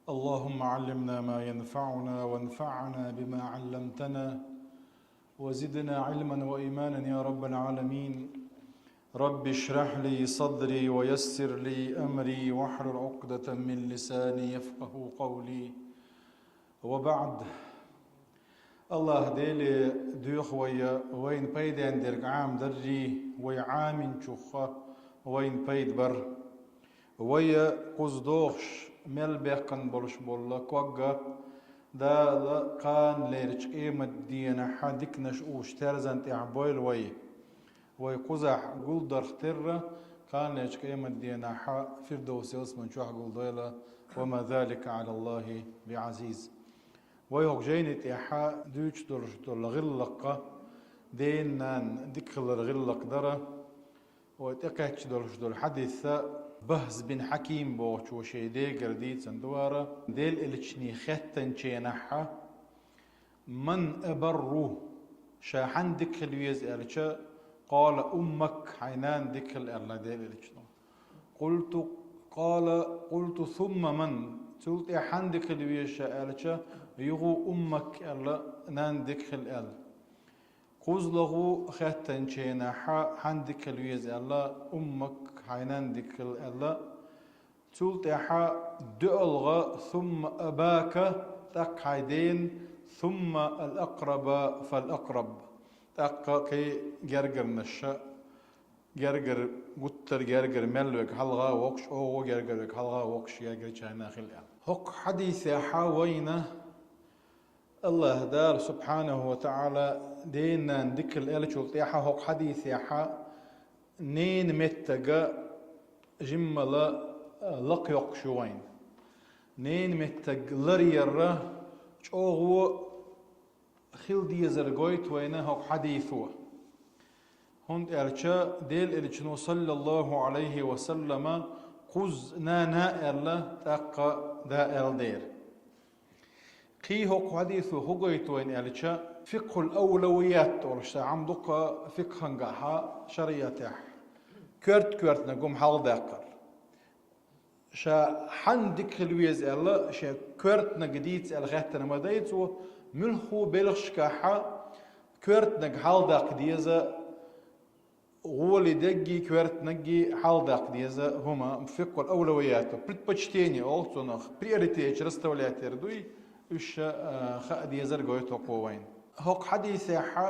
اللهم علمنا ما ينفعنا وانفعنا بما علمتنا وزدنا علما وإيمانا يا رب العالمين. رب اشرح لي صدري ويسر لي أمري واحلل عقدة من لساني يفقه قولي. وبعد، الله ديلي دوخ وين بيدين درق عام درجي ويعامن شخة وين بيد بر ويا قصدوخش مل بيقن بولش بولا كوغا دا قان ليرش قيمة دينا حدك نشوش ترزن تعبويل وي قزح قول درختر قان ليرش قيمة دينا حا فردوس يوسمن شوح قول دويلا وما ذلك على الله بعزيز. ويهوك جيني تيحا دوش دول غلقة دينان ديكل غلق درا ويتقاكش دول حديثة بهز بن حكيم بوش وشيدي قرديت سندوارة ديل إلتشني ختن شينحا من أبرو شاحن دكل ويز إلتشا قال أمك حينان دكل إلا ديل إلتشنو قلت ثم من تلت إحن دكل ويز إلتشا يغو أمك إلا نان دكل إل قوزلغو ختن شينحا حن دكل ويز إلا أمك حينان ديكل ألا تلتحا دؤلغ ثم أباك تق حيدين ثم الأقرب فالأقرب تق كي جرجر نشا جرجر قتر جرجر ملوك حلغا وقش أو جرجر حلغا وقش جرجر شانا خلال هق حديث حاوينا الله دار سبحانه وتعالى دينا ديكل ألا تلتحا هق حديث حا نين متجا جملا لقيق شوين نين متج لريرة شوغو خيل دي زرقويت وينه هو حديثه هند أرشا ديل إلشنو صلى الله عليه وسلم قز نانا إلا تاقا دا دير قي هو حديثه هو قويت وين أرشا فقه الأولويات ورشا عمدك فقه نجاحا شريعته كرت نقوم حال داقر شا حندك الويز الله شا كرت نقديت الغتنا مديت وملخو بلغش كاحا كرت نق حال داق ديزا غولي دقي كرت نقي حال داق ديزا هما فقه الأولويات предпочтение олцунах приоритет رستولات يردوي وش خا ديزا رقويت وقوين هوك حديث حا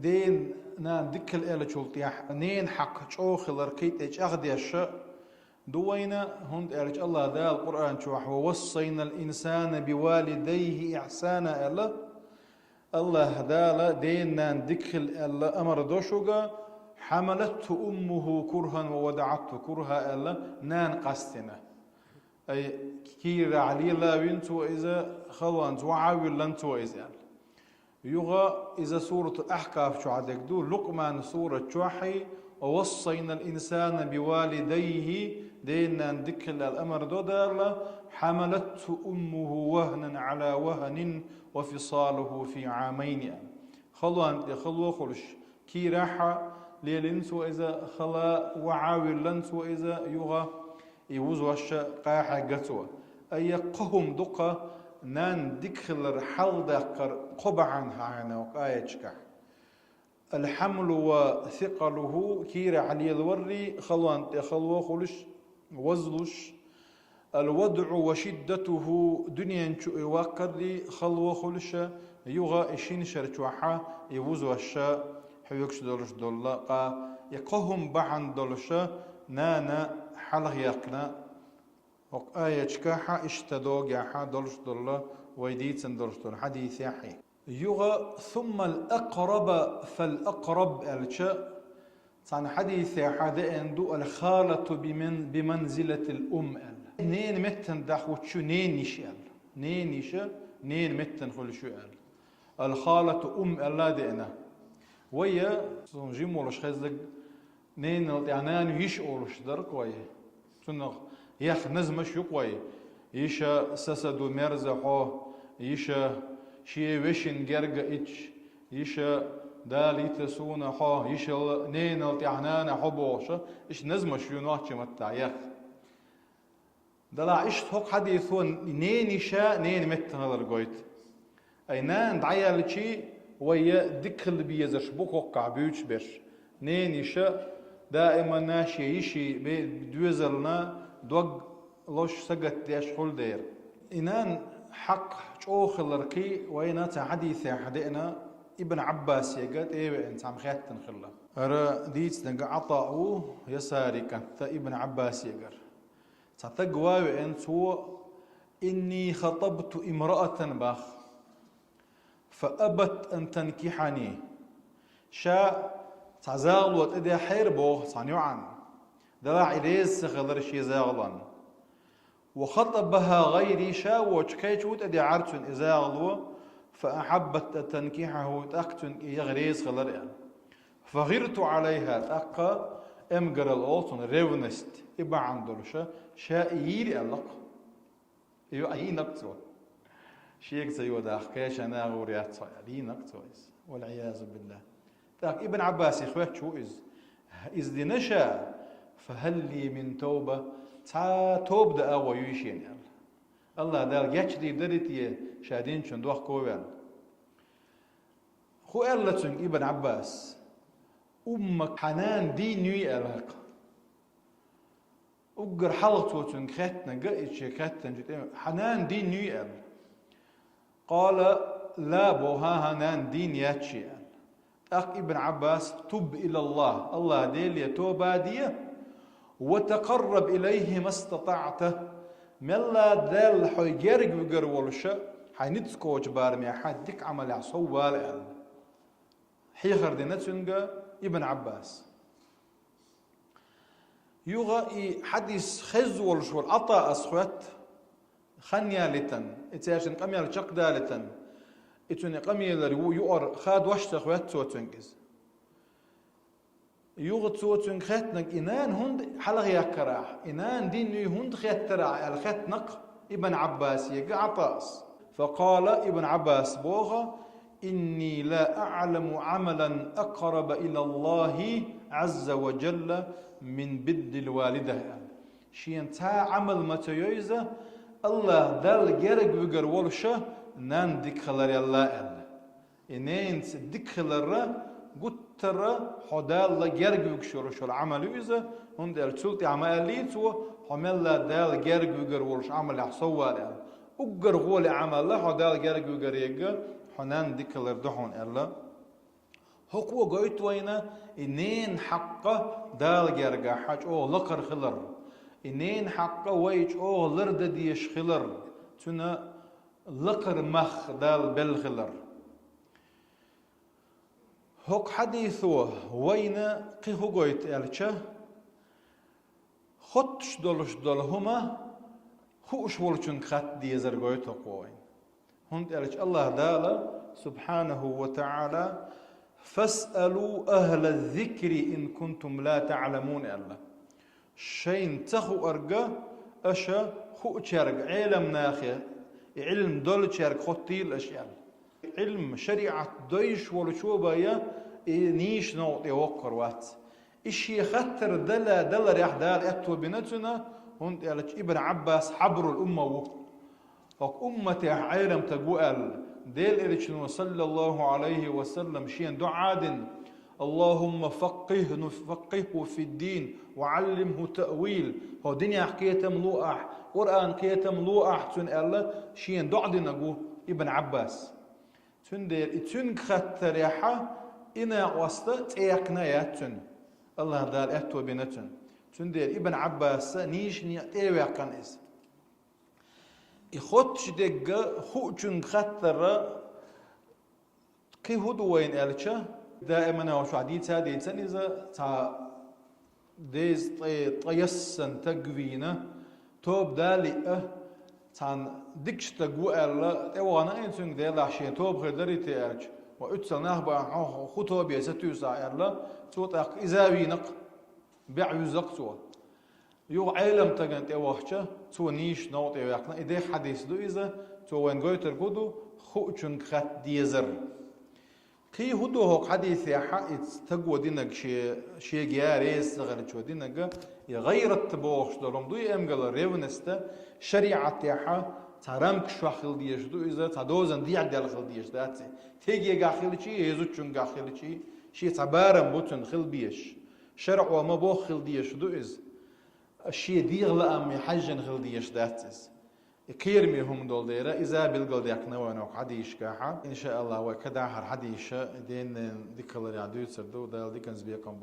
دين نان دكل إلى شلتيح نين حق شوخ لركيت إيش أخذ الشيء دوينا هند إرج الله ذا القرآن شوح ووصينا الإنسان بوالديه إحسانا إلا الله ذا دين نان دكل إلا أمر دوشوغا حملته أمه كرها وودعته كرها إلا نان قستنا أي كير علي لا بنتو إذا خلوان وعاول لنتو إذا يغا إذا سورة الأحقاف شو عدك دو لقمان سورة شوحي ووصينا الإنسان بوالديه دينا ندكل الأمر دو دارلا حملته أمه وهنا على وهن وفصاله في عامين خلوا خلش كي راحة ليلنسو إذا خلا وعاول لنسو إذا يغا يوزوش قاحة قتوة أي قهم دقة نان دكل حل دقر قبعا هانا وقايتشكح الحمل وثقله كير علي الوري خلوان خلوه خلش وزلش الوضع وشدته دنيا وقري خلوه خلش يغا إشين شرچوحا يوزو الشا حيوكش دولش دولا قا يقهم بعن دولشا نانا حلغ يقنا وقايتشكاحا اشتدوغ ياحا دولش دولا ويديتن دولش دولا حديث يحي يغا ثم الأقرب فالأقرب الشا صان حديث يحا اندو الخالة بمنزلة الأم نين متن داخل شو نين يشال نين يشا نين متن خل شو الخالة ألا دينا ويا جيم ولا خزق نين يعني يش أولش درك ويا سنغ ياخ نزمش يقوي يشا سسدو مرزحو يشا شي وشن جرجا إتش يشا دالي تسونا حا يشا نين التعنان حبوشة إيش نزمش ينوحش متى ياخ دلا إيش هوك حديثون نين شاء نين مت هذا الجويت أينان دعيا لشي ويا دكل بيزش بوكو كعبيوش بيش نين شاء دائما ناشي يشي بدوزلنا دوق لوش سقط ليش خل دير إنان حق شوخ الرقي وين حديث حدينا ابن عباس يقول إيه أنت عم خيات تنخله أرى ديت نجا عطاؤه يساري كانت ابن عباس يقول تتقوى أنت إني خطبت امرأة باخ فأبت أن تنكحني شاء تعزال وتدي حيربو صانيوعا دلع إليز سخضر شي زاغلا وخطبها غيري شاء وشكيت أدي عرتن إزاغلو فأحبت تنكيحه تأكتن يغريز خلر يعني فغرت عليها تأقى أمقر الأوطن ريفنست إبا عندلشة شاء ييري ألق إيو أي نقطو شيك زيو داخ كيش أنا غوريات صايا لي نقطو والعياذ بالله تاك ابن عباس إخوات شو إز دي نشا فهل لي من توبة تا توب دا أغوى يوشين يعني الله دال جاتشدي دريتي شادين شن دوخ كوبان خو أرلتن ابن عباس أمك حنان دي نوي ألق أقر حلقتو تن خاتنا قائتش خاتنا حنان دي نوي أل قال لا بوها هنان دين ياتشي أخ ابن عباس تب إلى الله الله ديل يتوبا ديه وتقرب إليه ما استطعته ملا دال حيجرق وقر والشا حينتسكو جبار مي حدك عمل عصوال حيخر دي نتسنقى ابن عباس يغا حديث خزول شو العطاء أسخوات خنيا لتن اتياشن قميا لشق دالتن اتوني قميا لريو يؤر خاد وشت خوات توتنجز يغت توتنج خاتنك إنان هند حلغ يكراح إنان دين هند خات ترع الخاتنق ابن عباس يقع عطاس فقال ابن عباس بوغا إني لا أعلم عملا أقرب إلى الله عز وجل من بد الوالدة شين تا عمل متيويزة الله دال جرق وقر ولشة نان ديكخلر يلا إنين ديكخلر قتر حدال جرق وقشور شو العمل يوزة هند التولتي عمليت وحمل دال جرق وقر ولش عمل يحصوال وقر غول عمل له حدال جرق وقر يجا حنان ديكخلر دحون إلا هو قويت وينا إنين حقه دال جرقا حاج أو لقر خلر إنين حقه ويج أو لرد ديش خلر تنا لقر مخ دال بالخلر هوك حديثه وينا قيه قويت ألشة خطش دول هما خوش ولشن خط ديزر قويت قوين هند ألش الله دال سبحانه وتعالى فاسألوا أهل الذكر إن كنتم لا تعلمون الله شين تخو أرجع أشا خو تشارك علم ناخي علم دول تشارك خطيل أشياء علم شريعة دويش ولشوبة يا نيش نوط يوقر وات إشي خطر دل ريح دال أتو بنتنا هند قالت ابن عباس حبر الأمة وك أمتي علم تقول ديل إرشنو صلى الله عليه وسلم شين دعاد اللهم فقهه في الدين وعلمه تأويل هو دنيا حكاية ملوءح قرآن حكاية ملوءح تن الله شين دعد نقول ابن عباس تن ديل تن خطر يحا إنا واسطة تيقنا ياتن الله دال أتو بنتن تن ديل ابن عباس نيش نيقتيوي قنيس إخوتش دقة خوتشن خطر كي هدو وين ألشة دائما هو شو عديد سادي إذا تا ديز طيسن تقوينة توب دالي تان دكش تقوى ألا توانا إنسان ديال عشان توب خدري تأرج وأتصل نهبا خطوة بيستو ساعر توت إزاوي نق بيع يزقتوا يو علم تجن توحشة تو نيش نوت يقنا إذا حديث دو إذا تو وين قويتر كودو خوتشن خات ديزر كي هدو هو حديث يا حائط تقوى دينك شيء جاريس غير شو دينك يغير التبوخ دولم دو يمقل ريفنستا شريعة تاعها ترمك شو خل ديش دو إذا تدوزن دي عدل خل ديش داتي تيجي قاخل شيء يزوجون قاخل شيء تبارم بوتن خل بيش شرع وما بوخ خل ديش دو إز الشيء ديغ لأم يحجن خل ديش داتس كيرمي هم دول ديرا إذا بلقل ديك نوانوك حديش كاحا إن شاء الله وكدا حديش دين ديكالر يعدو يتسردو دال ديكنز بيكم